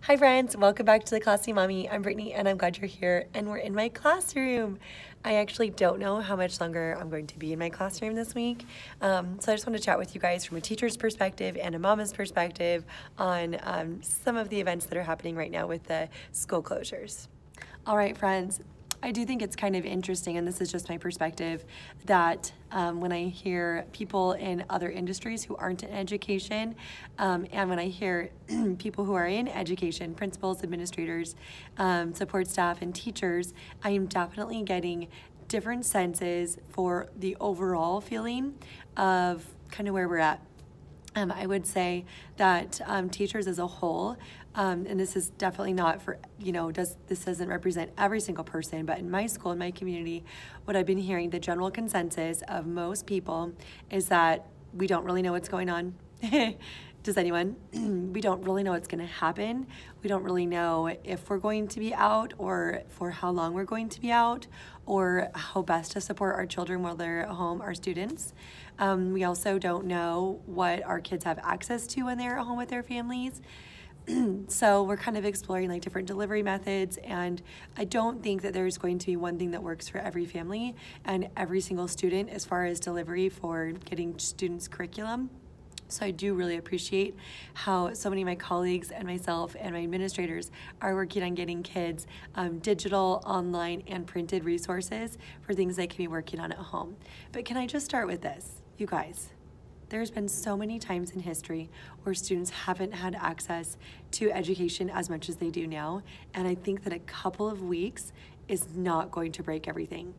Hi friends, welcome back to the Classy Mommy. I'm Brittany and I'm glad you're here and we're in my classroom. I actually don't know how much longer I'm going to be in my classroom this week. So I just want to chat with you guys from a teacher's perspective and a mama's perspective on some of the events that are happening right now with the school closures. All right, friends. I do think it's kind of interesting, and this is just my perspective, that when I hear people in other industries who aren't in education, and when I hear people who are in education, principals, administrators, support staff, and teachers, I am definitely getting different senses for the overall feeling of kind of where we're at. I would say that teachers as a whole, and this is definitely not for, this doesn't represent every single person, but in my school, in my community, what I've been hearing, the general consensus of most people is that we don't really know what's going on. Does anyone? We don't really know what's going to happen. We don't really know if we're going to be out or for how long we're going to be out or how best to support our children while they're at home, our students. We also don't know what our kids have access to when they're at home with their families. So we're kind of exploring like different delivery methods, and I don't think that there's going to be one thing that works for every family and every single student as far as delivery for getting students' curriculum. So I do really appreciate how so many of my colleagues and myself and my administrators are working on getting kids digital, online, and printed resources for things they can be working on at home. But can I just start with this? You guys, there's been so many times in history where students haven't had access to education as much as they do now, and I think that a couple of weeks is not going to break everything.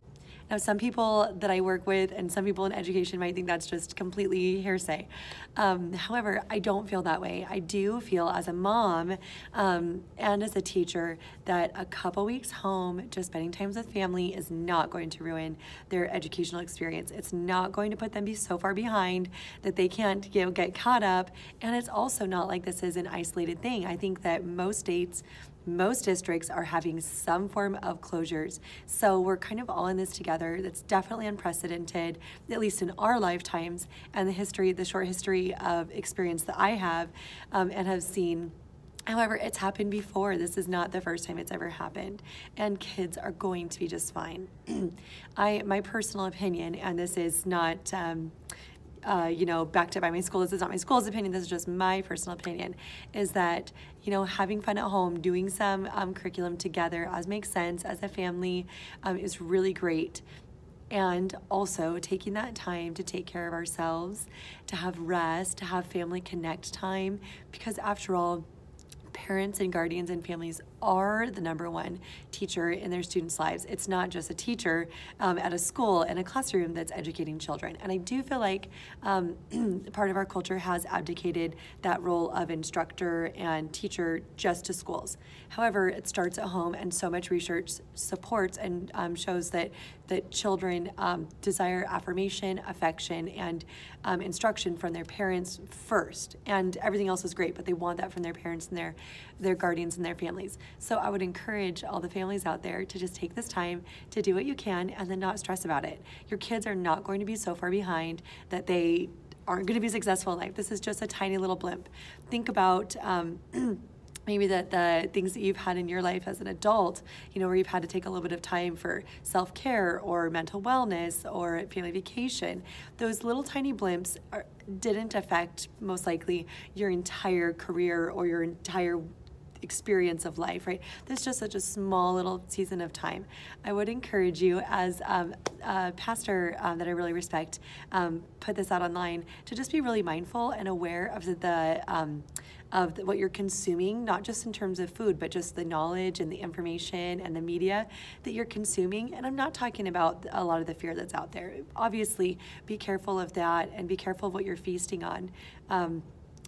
Now, some people that I work with and some people in education might think that's just completely hearsay. However, I don't feel that way. I do feel as a mom and as a teacher that a couple weeks home, just spending time with family, is not going to ruin their educational experience. It's not going to put them so far behind that they can't get caught up. And it's also not like this is an isolated thing. I think that most states, most districts are having some form of closures. So we're kind of all in this together. That's definitely unprecedented, at least in our lifetimes, and the short history of experience that I have and have seen. However, it's happened before. This is not the first time it's ever happened, and kids are going to be just fine. My personal opinion, and this is not backed up by my school. This is not my school's opinion. This is just my personal opinion, is that, having fun at home, doing some curriculum together as makes sense as a family is really great. And also taking that time to take care of ourselves, to have rest, to have family connect time, because after all, parents and guardians and families are the #1 teacher in their students' lives. It's not just a teacher at a school and a classroom that's educating children. And I do feel like part of our culture has abdicated that role of instructor and teacher just to schools. However, it starts at home, and so much research supports and shows that children desire affirmation, affection, and instruction from their parents first. And everything else is great, but they want that from their parents and their guardians and their families. So I would encourage all the families out there to just take this time to do what you can and then not stress about it. Your kids are not going to be so far behind that they aren't going to be successful in life. This is just a tiny little blimp. Think about maybe the things that you've had in your life as an adult, where you've had to take a little bit of time for self-care or mental wellness or family vacation. Those little tiny blimps didn't affect, most likely, your entire career or your entire experience of life, right? This is just such a small little season of time. I would encourage you, as a pastor that I really respect, put this out online, to just be really mindful and aware of what you're consuming, not just in terms of food, but just the knowledge and the information and the media that you're consuming. And I'm not talking about a lot of the fear that's out there. Obviously, be careful of that and be careful of what you're feasting on.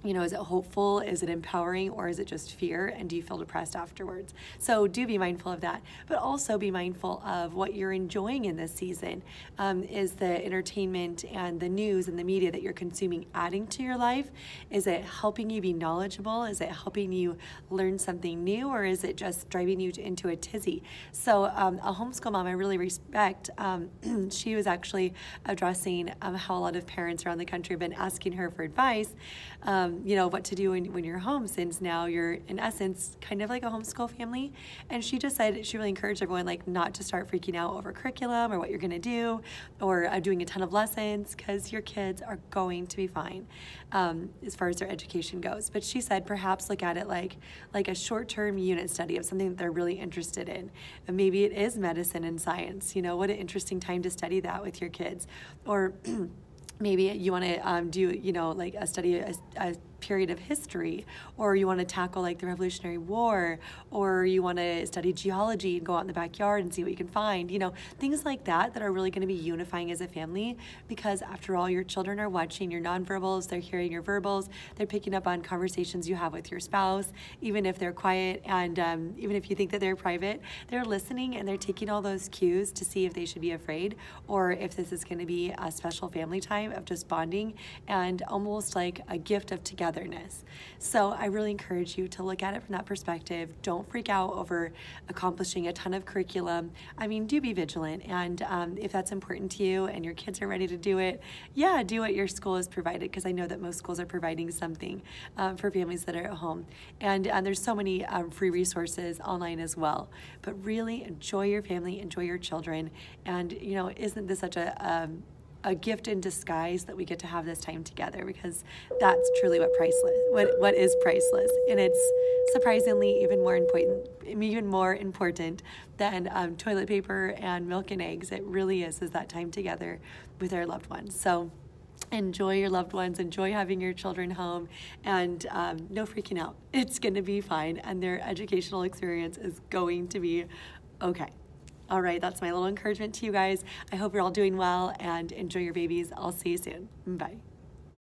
Is it hopeful? Is it empowering? Or is it just fear? And do you feel depressed afterwards? So do be mindful of that, but also be mindful of what you're enjoying in this season. Is the entertainment and the news and the media that you're consuming adding to your life? Is it helping you be knowledgeable? Is it helping you learn something new? Or is it just driving you into a tizzy? So a homeschool mom I really respect, she was actually addressing how a lot of parents around the country have been asking her for advice you know, what to do when you're home, since now you're in essence kind of like a homeschool family. And she just said she really encouraged everyone like not to start freaking out over curriculum or what you're gonna do, or doing a ton of lessons, because your kids are going to be fine as far as their education goes. But she said perhaps look at it like a short-term unit study of something that they're really interested in. And maybe it is medicine and science. You know, what an interesting time to study that with your kids. Or maybe you want to do, you know, like a period of history, or you want to tackle like the Revolutionary War, or you want to study geology and go out in the backyard and see what you can find, you know, things like that that are really going to be unifying as a family, because after all, your children are watching your nonverbals, they're hearing your verbals, they're picking up on conversations you have with your spouse, even if they're quiet, and even if you think that they're private, they're listening and they're taking all those cues to see if they should be afraid, or if this is going to be a special family time of just bonding and almost like a gift of togetherness. So I really encourage you to look at it from that perspective. Don't freak out over accomplishing a ton of curriculum. I mean, do be vigilant, and if that's important to you and your kids are ready to do it, yeah, do what your school has provided, because I know that most schools are providing something for families that are at home. And there's so many free resources online as well. But really enjoy your family, enjoy your children, and you know, isn't this such a gift in disguise that we get to have this time together, because that's truly what is priceless. And it's surprisingly even more important than toilet paper and milk and eggs. It really is that time together with our loved ones. So enjoy your loved ones, enjoy having your children home, and no freaking out. It's going to be fine, and their educational experience is going to be okay. All right, that's my little encouragement to you guys. I hope you're all doing well and enjoy your babies. I'll see you soon. Bye.